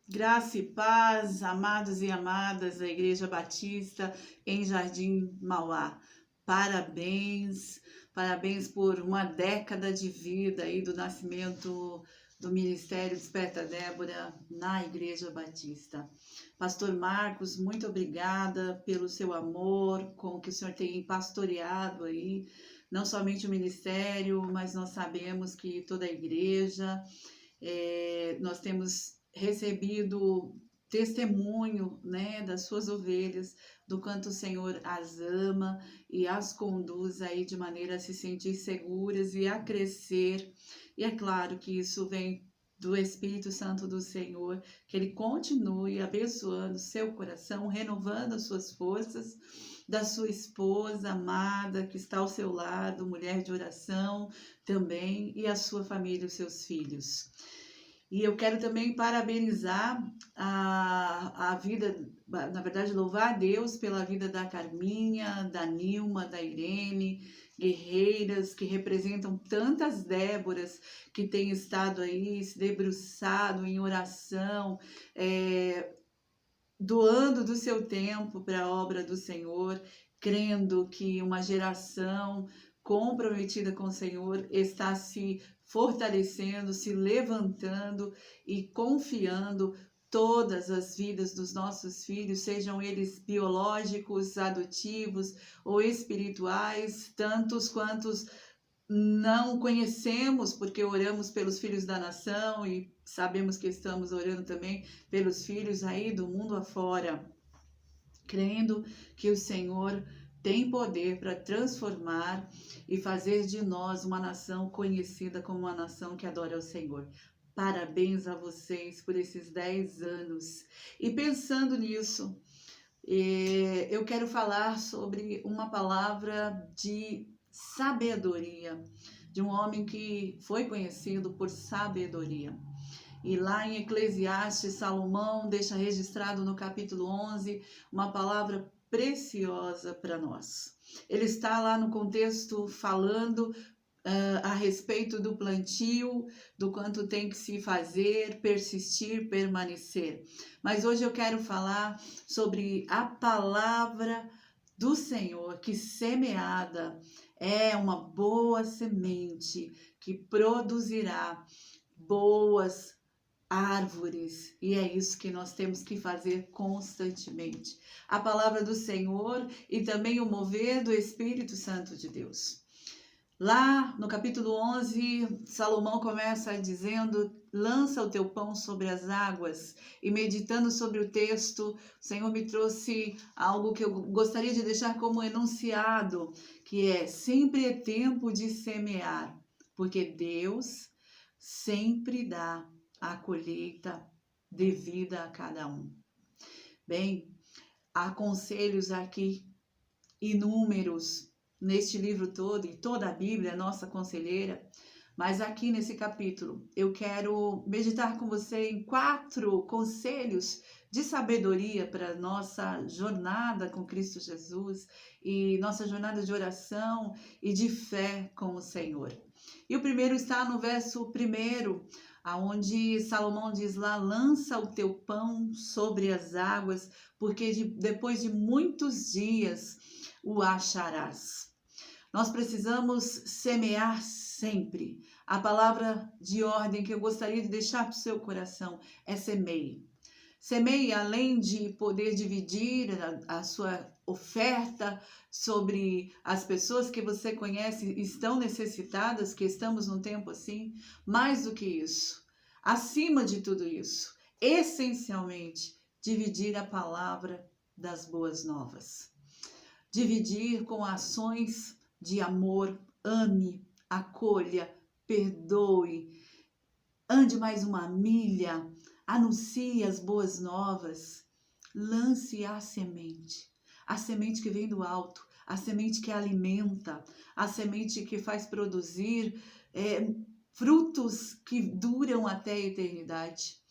Graça e paz, amados e amadas da Igreja Batista em Jardim Mauá. Parabéns, parabéns por uma década de vida aí do nascimento do Ministério Desperta Débora na Igreja Batista. Pastor Marcos, muito obrigada pelo seu amor, com o que o senhor tem pastoreado aí, não somente o ministério, mas nós sabemos que toda a igreja, nós temos recebido testemunho, né, das suas ovelhas, do quanto o Senhor as ama e as conduz aí de maneira a se sentir seguras e a crescer. E é claro que isso vem do Espírito Santo do Senhor, que Ele continue abençoando seu coração, renovando as suas forças, da sua esposa amada que está ao seu lado, mulher de oração também, e a sua família, os seus filhos. E eu quero também parabenizar a vida, na verdade, louvar a Deus pela vida da Carminha, da Nilma, da Irene, guerreiras que representam tantas Déboras que têm estado aí se debruçado em oração, doando do seu tempo para a obra do Senhor, crendo que uma geração comprometida com o Senhor está se fortalecendo, se levantando e confiando todas as vidas dos nossos filhos, sejam eles biológicos, adotivos ou espirituais, tantos quantos não conhecemos, porque oramos pelos filhos da nação e sabemos que estamos orando também pelos filhos aí do mundo afora, crendo que o Senhor tem poder para transformar e fazer de nós uma nação conhecida como uma nação que adora ao Senhor. Parabéns a vocês por esses 10 anos. E pensando nisso, eu quero falar sobre uma palavra de sabedoria, de um homem que foi conhecido por sabedoria. E lá em Eclesiastes, Salomão deixa registrado no capítulo 11 uma palavra preciosa para nós. Ele está lá no contexto falando a respeito do plantio, do quanto tem que se fazer, persistir, permanecer. Mas hoje eu quero falar sobre a palavra do Senhor, que semeada é uma boa semente que produzirá boas árvores, e é isso que nós temos que fazer constantemente. A palavra do Senhor e também o mover do Espírito Santo de Deus. Lá no capítulo 11, Salomão começa dizendo: lança o teu pão sobre as águas. E meditando sobre o texto, o Senhor me trouxe algo que eu gostaria de deixar como enunciado, que é: sempre é tempo de semear, porque Deus sempre dá a colheita devida a cada um. Bem, há conselhos aqui inúmeros neste livro todo, e toda a Bíblia é nossa conselheira, mas aqui nesse capítulo eu quero meditar com você em 4 conselhos de sabedoria para nossa jornada com Cristo Jesus e nossa jornada de oração e de fé com o Senhor. E o primeiro está no verso 1, aonde Salomão diz lá: lança o teu pão sobre as águas, porque depois de muitos dias o acharás. Nós precisamos semear sempre. A palavra de ordem que eu gostaria de deixar para o seu coração é semeie. Semeie, além de poder dividir a sua oferta sobre as pessoas que você conhece estão necessitadas, que estamos num tempo assim. Mais do que isso, acima de tudo isso, essencialmente, dividir a palavra das boas novas. Dividir com ações de amor, ame, acolha, perdoe, ande mais uma milha, anuncie as boas novas, lance a semente que vem do alto, a semente que alimenta, a semente que faz produzir frutos que duram até a eternidade.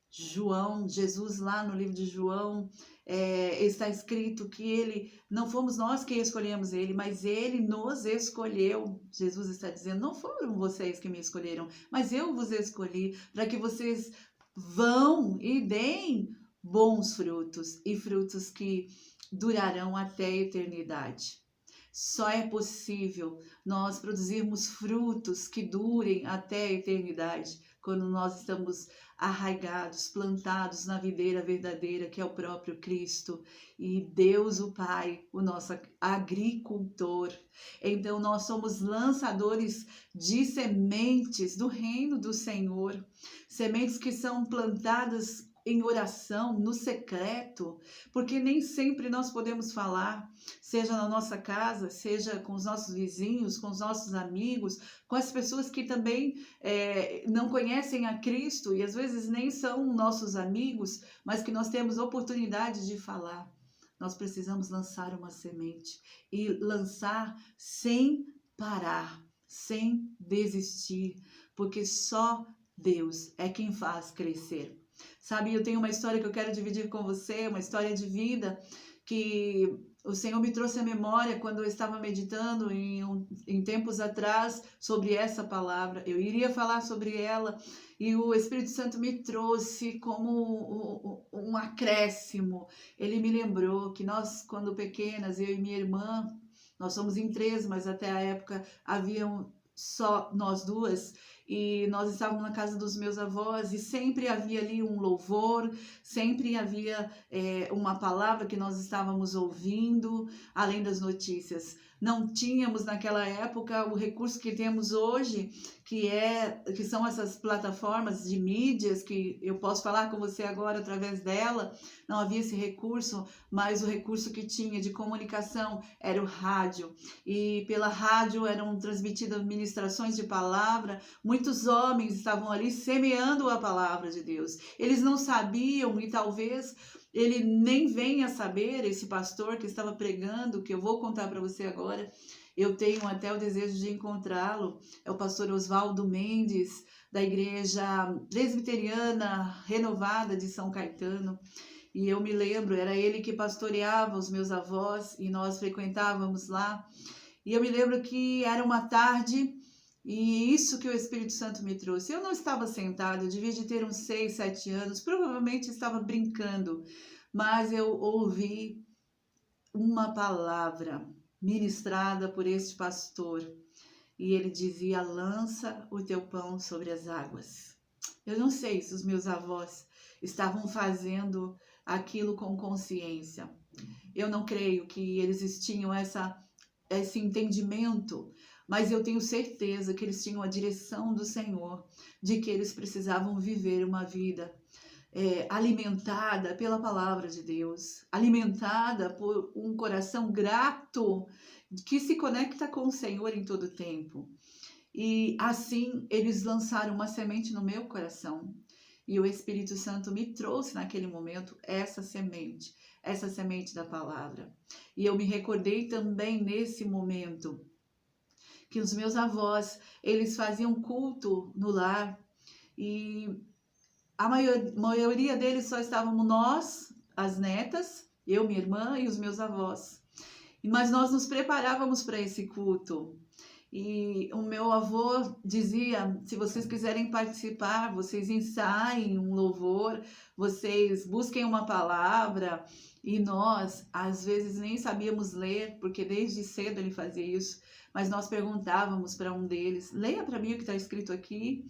Jesus lá no livro de João, está escrito que ele, não fomos nós que escolhemos ele, mas ele nos escolheu. Jesus está dizendo: não foram vocês que me escolheram, mas eu vos escolhi para que vocês vão e deem bons frutos e frutos que durarão até a eternidade. Só é possível nós produzirmos frutos que durem até a eternidade quando nós estamos arraigados, plantados na videira verdadeira, que é o próprio Cristo, e Deus o Pai, o nosso agricultor. Então nós somos lançadores de sementes do reino do Senhor, sementes que são plantadas em oração, no secreto, porque nem sempre nós podemos falar, seja na nossa casa, seja com os nossos vizinhos, com os nossos amigos, com as pessoas que também não conhecem a Cristo e às vezes nem são nossos amigos, mas que nós temos oportunidade de falar. Nós precisamos lançar uma semente e lançar sem parar, sem desistir, porque só Deus é quem faz crescer. Sabe, eu tenho uma história que eu quero dividir com você, uma história de vida que o Senhor me trouxe à memória quando eu estava meditando em tempos atrás sobre essa palavra. Eu iria falar sobre ela e o Espírito Santo me trouxe como um acréscimo. Ele me lembrou que nós, quando pequenas, eu e minha irmã, nós somos em 3, mas até a época haviam só nós duas, e nós estávamos na casa dos meus avós e sempre havia ali um louvor, sempre havia uma palavra que nós estávamos ouvindo, além das notícias. Não tínhamos naquela época o recurso que temos hoje, que são essas plataformas de mídias que eu posso falar com você agora através dela. Não havia esse recurso, mas o recurso que tinha de comunicação era o rádio. E pela rádio eram transmitidas ministrações de palavra. Muitos homens estavam ali semeando a palavra de Deus. Eles não sabiam e talvez ele nem venha saber, esse pastor que estava pregando, que eu vou contar para você agora. Eu tenho até o desejo de encontrá-lo. É o pastor Oswaldo Mendes, da Igreja Presbiteriana Renovada de São Caetano. E eu me lembro, era ele que pastoreava os meus avós e nós frequentávamos lá. E eu me lembro que era uma tarde e isso que o Espírito Santo me trouxe. Eu não estava sentada, eu devia de ter uns 6, 7 anos, provavelmente estava brincando, mas eu ouvi uma palavra ministrada por este pastor e ele dizia: lança o teu pão sobre as águas. Eu não sei se os meus avós estavam fazendo aquilo com consciência. Eu não creio que eles tinham esse entendimento, mas eu tenho certeza que eles tinham a direção do Senhor, de que eles precisavam viver uma vida alimentada pela palavra de Deus, alimentada por um coração grato, que se conecta com o Senhor em todo tempo. E assim eles lançaram uma semente no meu coração. E o Espírito Santo me trouxe naquele momento essa semente da palavra. E eu me recordei também nesse momento que os meus avós, eles faziam culto no lar e a maioria deles só estávamos nós, as netas, eu, minha irmã e os meus avós. Mas nós nos preparávamos para esse culto. E o meu avô dizia: se vocês quiserem participar, vocês ensaiem um louvor, vocês busquem uma palavra. E nós, às vezes, nem sabíamos ler, porque desde cedo ele fazia isso. Mas nós perguntávamos para um deles: leia para mim o que está escrito aqui.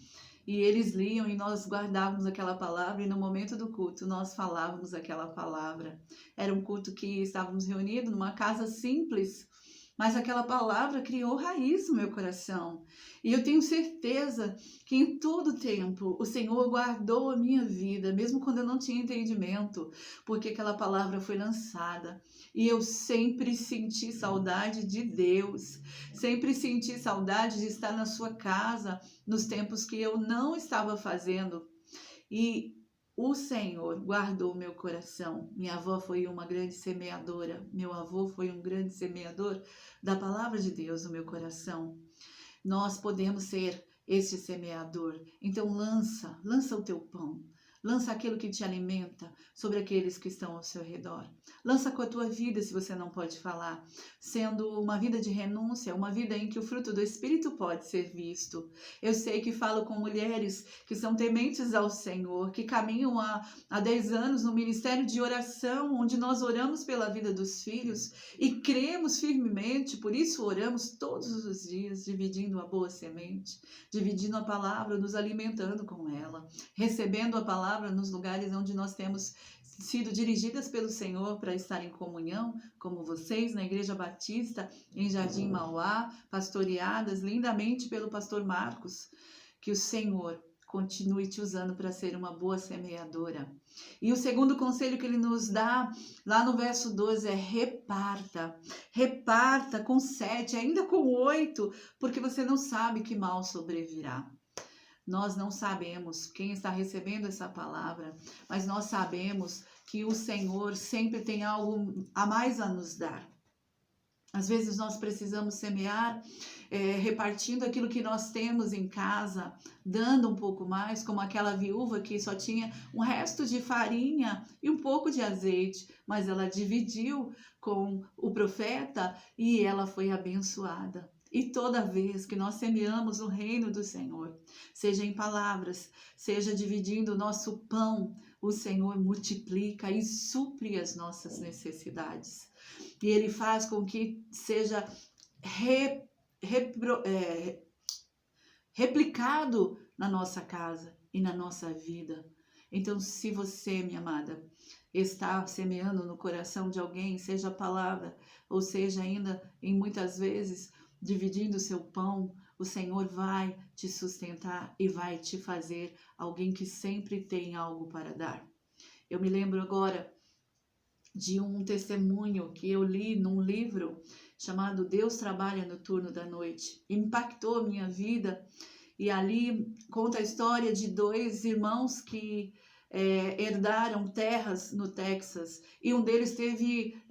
E eles liam e nós guardávamos aquela palavra e no momento do culto nós falávamos aquela palavra. Era um culto que estávamos reunidos numa casa simples, mas aquela palavra criou raiz no meu coração. E eu tenho certeza que em todo tempo o Senhor guardou a minha vida, mesmo quando eu não tinha entendimento, porque aquela palavra foi lançada. E eu sempre senti saudade de Deus, sempre senti saudade de estar na sua casa nos tempos que eu não estava fazendo. E o Senhor guardou meu coração. Minha avó foi uma grande semeadora, meu avô foi um grande semeador da palavra de Deus no meu coração. Nós podemos ser este semeador. Então lança o teu pão, Lança aquilo que te alimenta sobre aqueles que estão ao seu redor. Lança com a tua vida, se você não pode falar, sendo uma vida de renúncia, uma vida em que o fruto do Espírito pode ser visto. Eu sei que falo com mulheres que são tementes ao Senhor, que caminham há 10 anos no ministério de oração, onde nós oramos pela vida dos filhos e cremos firmemente, por isso oramos todos os dias, dividindo a boa semente, dividindo a palavra, nos alimentando com ela, recebendo a palavra nos lugares onde nós temos sido dirigidas pelo Senhor para estar em comunhão, como vocês na Igreja Batista em Jardim Mauá, pastoreadas lindamente pelo pastor Marcos. Que o Senhor continue te usando para ser uma boa semeadora. E o segundo conselho que ele nos dá, lá no verso 12, é reparta. Reparta com 7, ainda com 8, porque você não sabe que mal sobrevirá. Nós não sabemos quem está recebendo essa palavra, mas nós sabemos que o Senhor sempre tem algo a mais a nos dar. Às vezes nós precisamos semear, repartindo aquilo que nós temos em casa, dando um pouco mais, como aquela viúva que só tinha um resto de farinha e um pouco de azeite, mas ela dividiu com o profeta e ela foi abençoada. E toda vez que nós semeamos o reino do Senhor, seja em palavras, seja dividindo o nosso pão, o Senhor multiplica e supre as nossas necessidades. E Ele faz com que seja replicado na nossa casa e na nossa vida. Então, se você, minha amada, está semeando no coração de alguém, seja a palavra, ou seja ainda, em muitas vezes, dividindo o seu pão, o Senhor vai te sustentar e vai te fazer alguém que sempre tem algo para dar. Eu me lembro agora de um testemunho que eu li num livro chamado Deus Trabalha no Turno da Noite. Impactou a minha vida e ali conta a história de 2 irmãos que herdaram terras no Texas, e um deles teve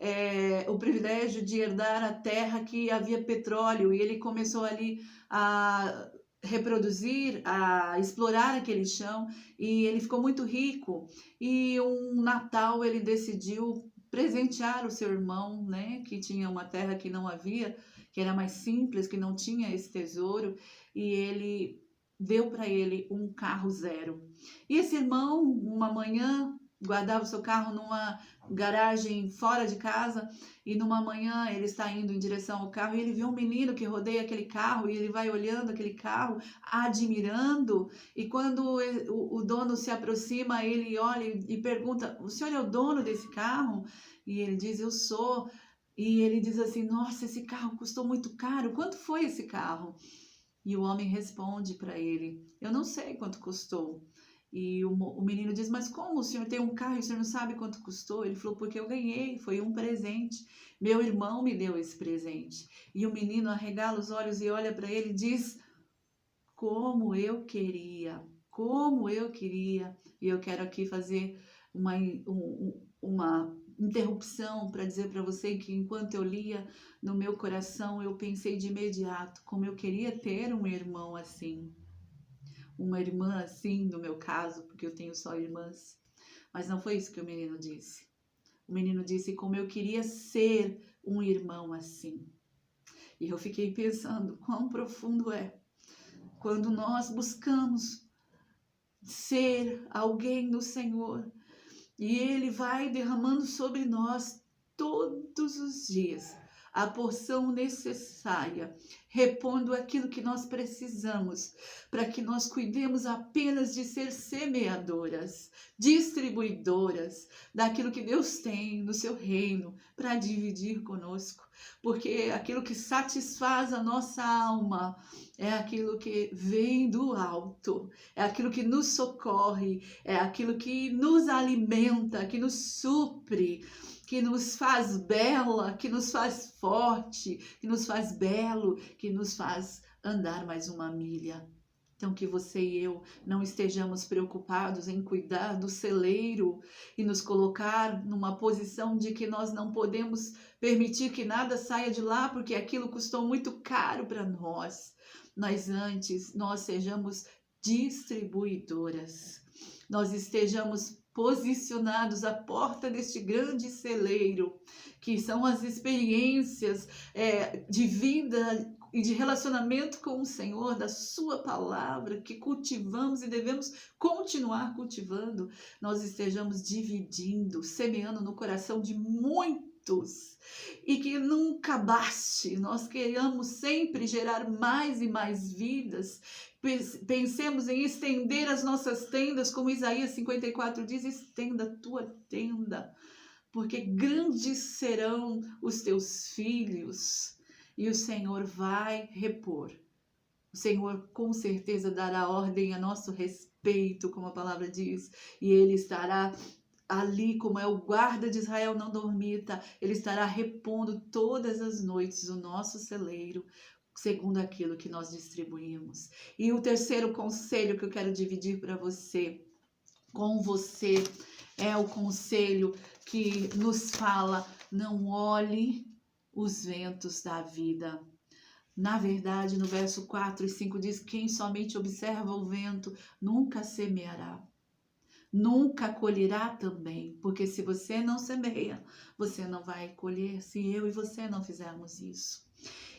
o privilégio de herdar a terra que havia petróleo, e ele começou ali a reproduzir, a explorar aquele chão, e ele ficou muito rico. E um Natal ele decidiu presentear o seu irmão, né, que tinha uma terra que não havia, que era mais simples, que não tinha esse tesouro, e ele deu para ele um carro zero. E esse irmão, uma manhã, guardava o seu carro numa garagem fora de casa, e numa manhã ele está indo em direção ao carro e ele vê um menino que rodeia aquele carro, e ele vai olhando aquele carro, admirando, e quando o dono se aproxima, ele olha e pergunta: o senhor é o dono desse carro? E ele diz: eu sou. E ele diz assim: nossa, esse carro custou muito caro, quanto foi esse carro? E o homem responde para ele: eu não sei quanto custou. E o menino diz: mas como o senhor tem um carro e o senhor não sabe quanto custou? Ele falou: porque eu ganhei, foi um presente. Meu irmão me deu esse presente. E o menino arregala os olhos e olha para ele e diz: como eu queria, como eu queria. E eu quero aqui fazer uma interrupção para dizer para você que enquanto eu lia, no meu coração eu pensei de imediato como eu queria ter um irmão assim, uma irmã assim, no meu caso, porque eu tenho só irmãs. Mas não foi isso que o menino disse. O menino disse como eu queria ser um irmão assim. E eu fiquei pensando quão profundo é quando nós buscamos ser alguém no Senhor, e Ele vai derramando sobre nós todos os dias a porção necessária, repondo aquilo que nós precisamos, para que nós cuidemos apenas de ser semeadoras, distribuidoras daquilo que Deus tem no seu reino para dividir conosco, porque aquilo que satisfaz a nossa alma é aquilo que vem do alto, é aquilo que nos socorre, é aquilo que nos alimenta, que nos supre, que nos faz bela, que nos faz forte, que nos faz belo, que nos faz andar mais uma milha. Então, que você e eu não estejamos preocupados em cuidar do celeiro e nos colocar numa posição de que nós não podemos permitir que nada saia de lá, porque aquilo custou muito caro para nós. Mas antes, nós sejamos distribuidoras. nós estejamos posicionados à porta deste grande celeiro, que são as experiências de vida e de relacionamento com o Senhor, da sua palavra, que cultivamos e devemos continuar cultivando, nós estejamos dividindo, semeando no coração de muitos, e que nunca baste, nós queremos sempre gerar mais e mais vidas. Pensemos em estender as nossas tendas, como Isaías 54 diz, estenda a tua tenda, porque grandes serão os teus filhos, e o Senhor vai repor. O Senhor com certeza dará ordem a nosso respeito, como a palavra diz, e Ele estará ali, como é o guarda de Israel, não dormita, Ele estará repondo todas as noites o nosso celeiro, segundo aquilo que nós distribuímos. E o terceiro conselho que eu quero dividir com você, é o conselho que nos fala: não olhe os ventos da vida. Na verdade, no verso 4 e 5 diz: quem somente observa o vento nunca semeará, nunca colherá também, porque se você não semeia, você não vai colher, se eu e você não fizermos isso.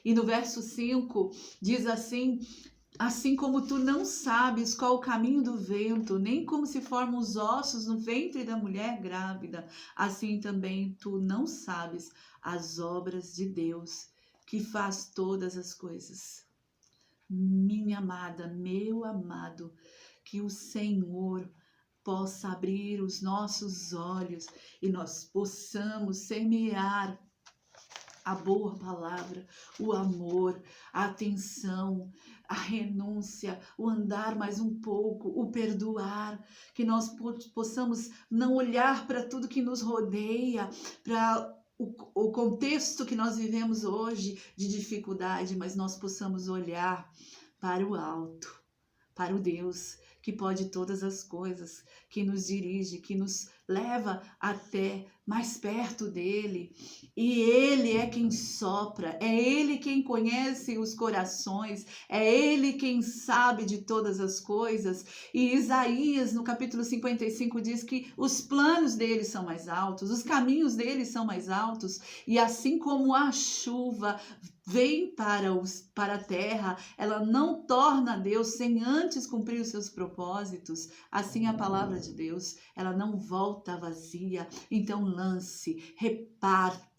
E no verso 5 diz assim: assim como tu não sabes qual o caminho do vento, nem como se formam os ossos no ventre da mulher grávida, assim também tu não sabes as obras de Deus, que faz todas as coisas. Minha amada, meu amado, que o Senhor possa abrir os nossos olhos e nós possamos semear a boa palavra, o amor, a atenção, a renúncia, o andar mais um pouco, o perdoar, que nós possamos não olhar para tudo que nos rodeia, para o contexto que nós vivemos hoje de dificuldade, mas nós possamos olhar para o alto, para o Deus que pode todas as coisas, que nos dirige, que nos leva até mais perto dele. E ele é quem sopra, é ele quem conhece os corações, é ele quem sabe de todas as coisas. E Isaías, no capítulo 55, diz que os planos dele são mais altos, os caminhos dele são mais altos. E assim como a chuva vem para a terra, ela não torna a Deus sem antes cumprir os seus propósitos. Assim a palavra de Deus, ela não volta vazia. Então lance, reparta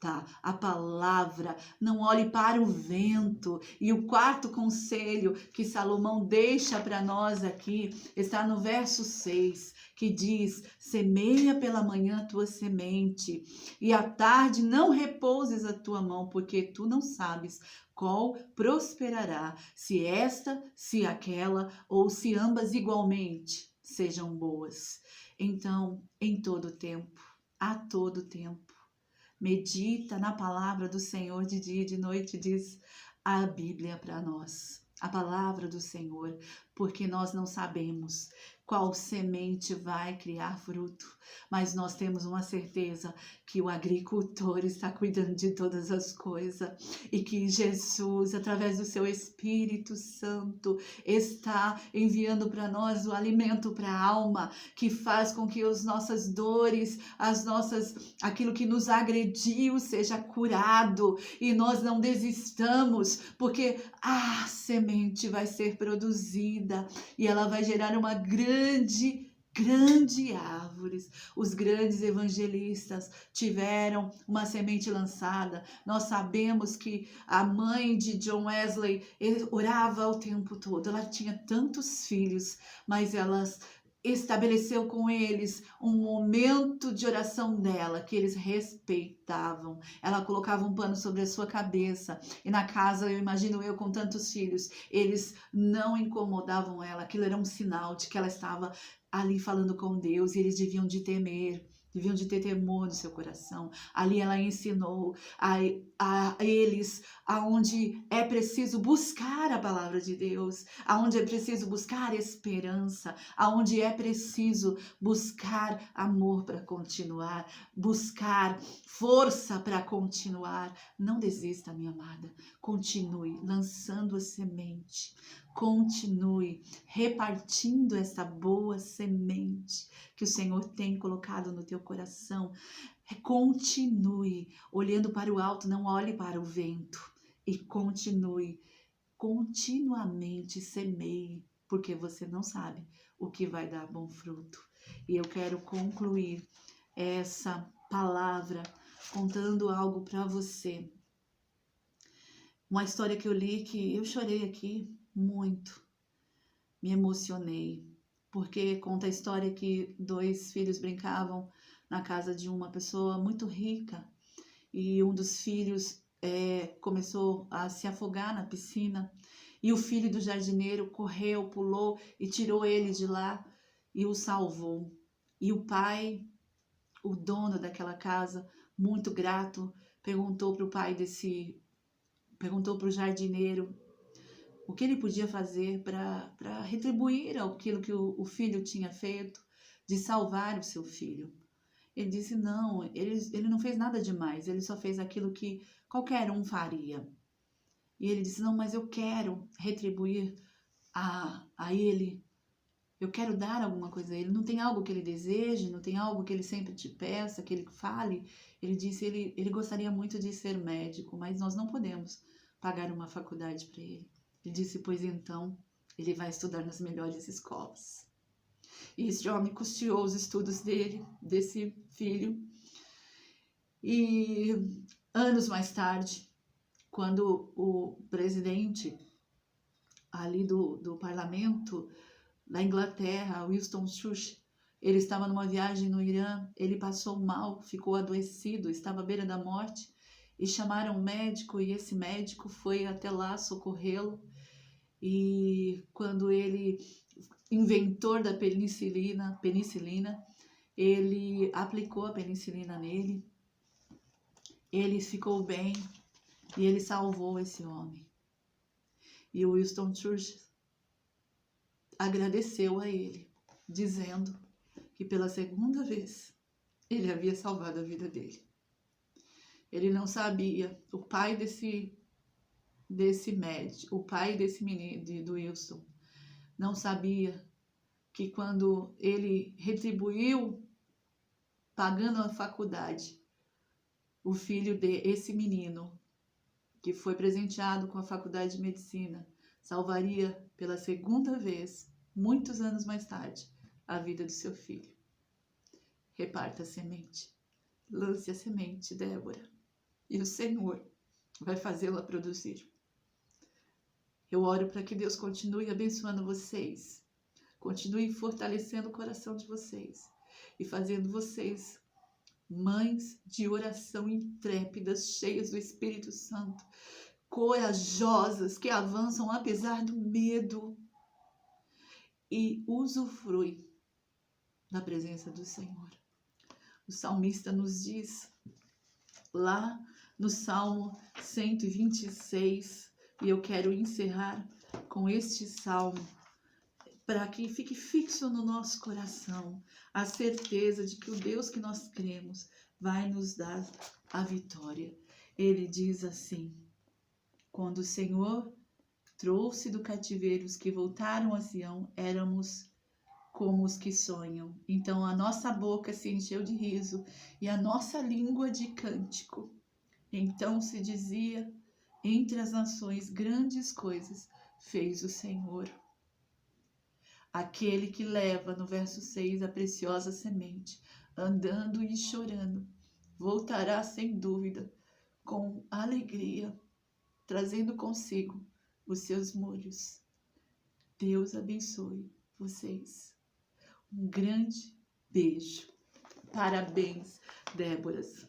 a palavra, não olhe para o vento. E o quarto conselho que Salomão deixa para nós aqui está no verso 6, que diz: semeia pela manhã a tua semente, e à tarde não repouses a tua mão, porque tu não sabes qual prosperará, se esta, se aquela, ou se ambas igualmente sejam boas. Então, em todo tempo, a todo tempo, medita na palavra do Senhor de dia e de noite, diz a Bíblia para nós, a palavra do Senhor, porque nós não sabemos qual semente vai criar fruto, mas nós temos uma certeza que o agricultor está cuidando de todas as coisas e que Jesus, através do seu Espírito Santo, está enviando para nós o alimento para a alma, que faz com que as nossas dores, aquilo que nos agrediu seja curado e nós não desistamos, porque a semente vai ser produzida e ela vai gerar uma grande árvores. Os grandes evangelistas tiveram uma semente lançada. Nós sabemos que a mãe de John Wesley orava o tempo todo. Ela tinha tantos filhos, mas ela estabeleceu com eles um momento de oração dela, que eles respeitavam. Ela colocava um pano sobre a sua cabeça, e na casa, eu imagino eu com tantos filhos, eles não incomodavam ela. Aquilo era um sinal de que ela estava ali falando com Deus, e eles deviam de ter temor no seu coração. Ali ela ensinou a eles aonde é preciso buscar a palavra de Deus, aonde é preciso buscar esperança, aonde é preciso buscar amor para continuar, buscar força para continuar. Não desista, minha amada. Continue lançando a semente. Continue repartindo essa boa semente que o Senhor tem colocado no teu coração. Continue olhando para o alto, não olhe para o vento. E continue, continuamente semeie, porque você não sabe o que vai dar bom fruto. E eu quero concluir essa palavra contando algo para você. Uma história que eu li que eu chorei aqui muito, me emocionei, porque conta a história que 2 filhos brincavam na casa de uma pessoa muito rica e um dos filhos começou a se afogar na piscina e o filho do jardineiro correu, pulou e tirou ele de lá e o salvou. E o pai, o dono daquela casa, muito grato, perguntou para o jardineiro o que ele podia fazer para retribuir aquilo que o filho tinha feito, de salvar o seu filho. Ele disse, não, ele não fez nada demais, ele só fez aquilo que qualquer um faria. E ele disse, não, mas eu quero retribuir a ele, eu quero dar alguma coisa a ele. Não tem algo que ele deseje, não tem algo que ele sempre te peça, que ele fale. Ele disse, ele gostaria muito de ser médico, mas nós não podemos pagar uma faculdade para ele. Ele disse, pois então, ele vai estudar nas melhores escolas. E esse homem custeou os estudos dele, desse filho. E anos mais tarde, quando o presidente ali do parlamento da Inglaterra, Winston Churchill, ele estava numa viagem no Irã, ele passou mal, ficou adoecido, estava à beira da morte, e chamaram um médico, e esse médico foi até lá socorrê-lo. E quando ele, inventor da penicilina, ele aplicou a penicilina nele, ele ficou bem e ele salvou esse homem. E o Winston Churchill agradeceu a ele, dizendo que pela segunda vez ele havia salvado a vida dele. Ele não sabia, o pai desse médico, o pai desse menino, do Wilson, não sabia que quando ele retribuiu pagando a faculdade, o filho desse menino, que foi presenteado com a faculdade de medicina, salvaria pela segunda vez, muitos anos mais tarde, a vida do seu filho. Reparta a semente. Lance a semente, Débora, e o Senhor vai fazê-la produzir. Eu oro para que Deus continue abençoando vocês, continue fortalecendo o coração de vocês e fazendo vocês mães de oração intrépidas, cheias do Espírito Santo, corajosas, que avançam apesar do medo e usufruem da presença do Senhor. O salmista nos diz lá no Salmo 126, e eu quero encerrar com este salmo, para que fique fixo no nosso coração a certeza de que o Deus que nós cremos vai nos dar a vitória. Ele diz assim: quando o Senhor trouxe do cativeiro os que voltaram a Sião, éramos como os que sonham. Então a nossa boca se encheu de riso e a nossa língua de cântico. Então se dizia entre as nações, grandes coisas fez o Senhor. Aquele que leva, no verso 6, a preciosa semente, andando e chorando, voltará sem dúvida, com alegria, trazendo consigo os seus molhos. Deus abençoe vocês. Um grande beijo. Parabéns, Déboras.